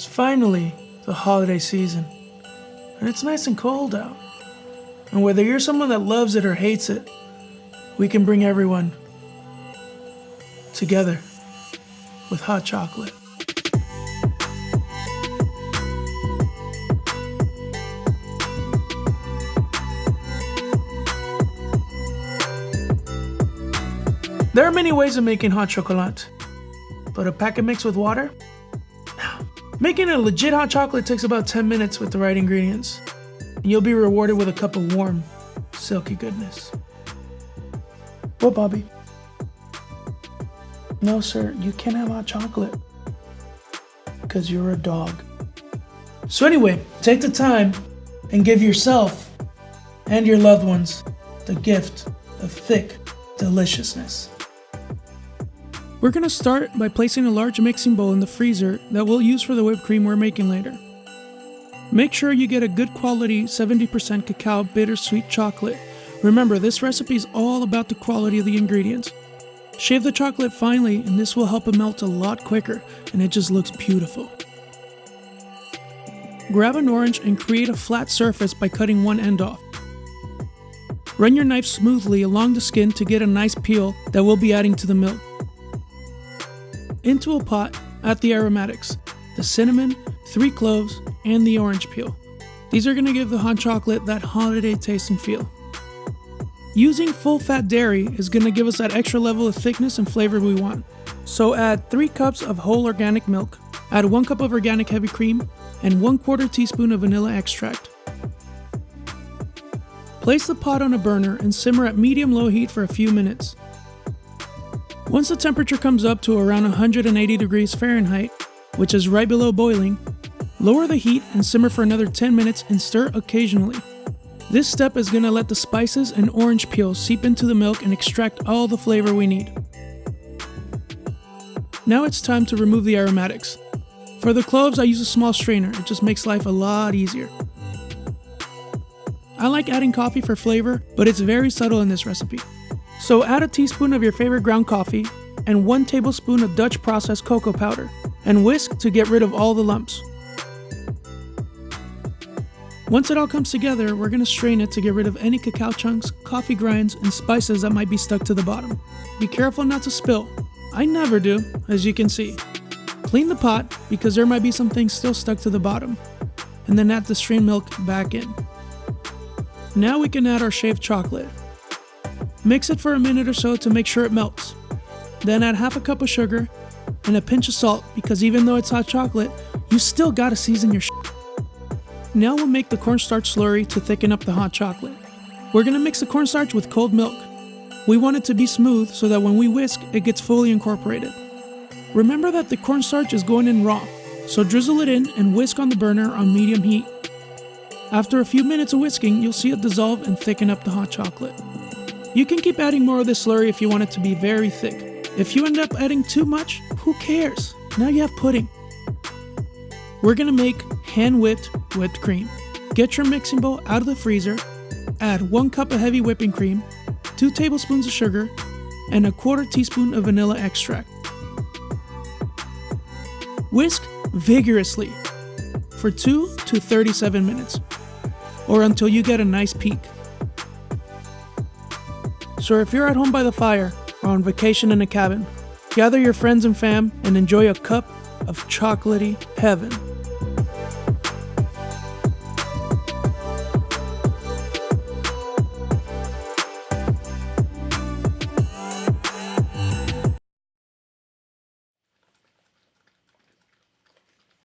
It's finally the holiday season, and it's nice and cold out. And whether you're someone that loves it or hates it, we can bring everyone together with hot chocolate. There are many ways of making hot chocolate, but a packet mix with water? No. Making a legit hot chocolate takes about 10 minutes with the right ingredients, and you'll be rewarded with a cup of warm, silky goodness. What, Bobby? No, sir, you can't have hot chocolate, because you're a dog. So anyway, take the time and give yourself and your loved ones the gift of thick deliciousness. We're going to start by placing a large mixing bowl in the freezer that we'll use for the whipped cream we're making later. Make sure you get a good quality 70% cacao bittersweet chocolate. Remember, this recipe is all about the quality of the ingredients. Shave the chocolate finely, and this will help it melt a lot quicker, and it just looks beautiful. Grab an orange and create a flat surface by cutting one end off. Run your knife smoothly along the skin to get a nice peel that we'll be adding to the milk. Into a pot, add the aromatics, the cinnamon, 3 cloves, and the orange peel. These are going to give the hot chocolate that holiday taste and feel. Using full-fat dairy is going to give us that extra level of thickness and flavor we want. So add 3 cups of whole organic milk, add 1 cup of organic heavy cream, and 1/4 teaspoon of vanilla extract. Place the pot on a burner and simmer at medium-low heat for a few minutes. Once the temperature comes up to around 180 degrees Fahrenheit, which is right below boiling, lower the heat and simmer for another 10 minutes and stir occasionally. This step is going to let the spices and orange peel seep into the milk and extract all the flavor we need. Now it's time to remove the aromatics. For the cloves, I use a small strainer. It just makes life a lot easier. I like adding coffee for flavor, but it's very subtle in this recipe. So add a teaspoon of your favorite ground coffee and 1 tablespoon of Dutch processed cocoa powder, and whisk to get rid of all the lumps. Once it all comes together, we're going to strain it to get rid of any cacao chunks, coffee grinds, and spices that might be stuck to the bottom. Be careful not to spill. I never do, as you can see. Clean the pot because there might be some things still stuck to the bottom, and then add the strained milk back in. Now we can add our shaved chocolate. Mix it for a minute or so to make sure it melts. Then add half a cup of sugar and a pinch of salt because even though it's hot chocolate, you still gotta season your shit. Now we'll make the cornstarch slurry to thicken up the hot chocolate. We're gonna mix the cornstarch with cold milk. We want it to be smooth so that when we whisk, it gets fully incorporated. Remember that the cornstarch is going in raw, so drizzle it in and whisk on the burner on medium heat. After a few minutes of whisking, you'll see it dissolve and thicken up the hot chocolate. You can keep adding more of this slurry if you want it to be very thick. If you end up adding too much, who cares? Now you have pudding. We're gonna make hand-whipped whipped cream. Get your mixing bowl out of the freezer, add 1 cup of heavy whipping cream, 2 tablespoons of sugar, and 1/4 teaspoon of vanilla extract. Whisk vigorously for 2 to 37 minutes, or until you get a nice peak. So if you're at home by the fire or on vacation in a cabin, gather your friends and fam and enjoy a cup of chocolatey heaven.